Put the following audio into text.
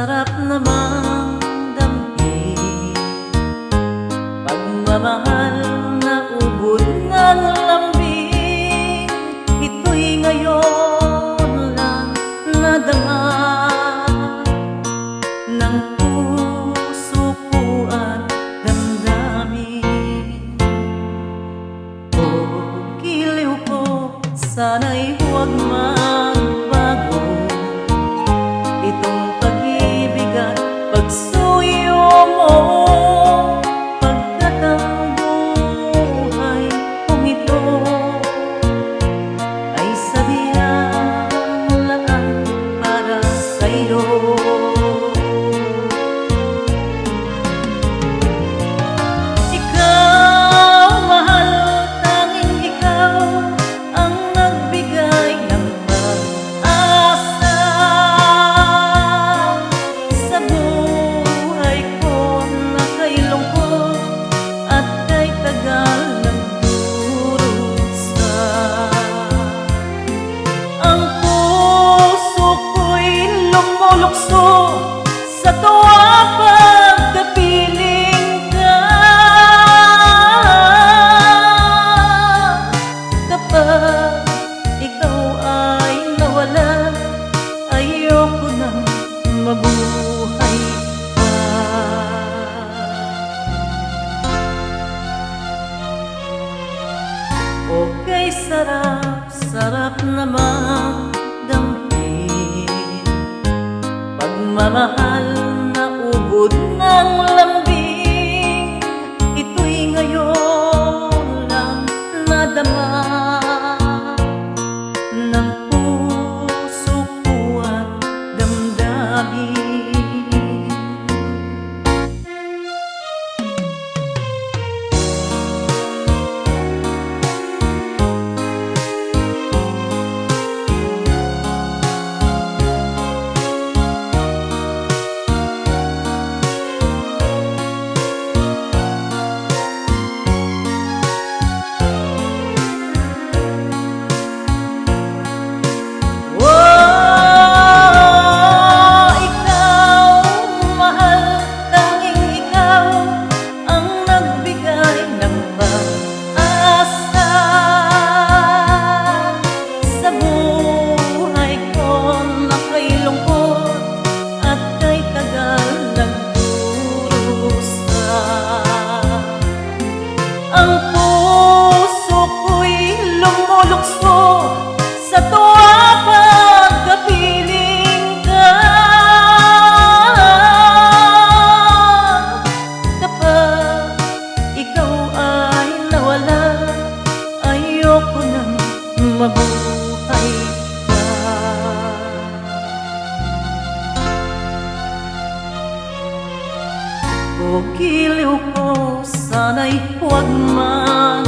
sarap namang damhin, pagmamahal na ubod ng lambing. Ito'y ngayon lang nadama ng puso ko at damdamin. O giliw ko, sana'y huwag magbago itong pag-ibig at pagsuyo mo, pagkat ang buhay kong ito ay sadyang laan para sa'yo. Ikaw, mahal, tanging ikaw ang nagbigay ng pag-asa sa buhay ko na kay lungkot at kay tagal nagdurusa. Ang puso ko'y lumulukso sa tuwa pagkapiling ka. Kapag ikaw ay nawala, ayoko nang mabuhay pa. Okay, sarap, sarap namang damhin, pagmamahal na ubod ng lambing. Ito'y ngayon lang nadama ng puso ko at damdamin. Ang puso ko'y lumulukso sa tuwa pagkapiling ka. Kapag ikaw ay nawala, ayoko nang mabuhay pa. O giliw ko, sana'y huwag man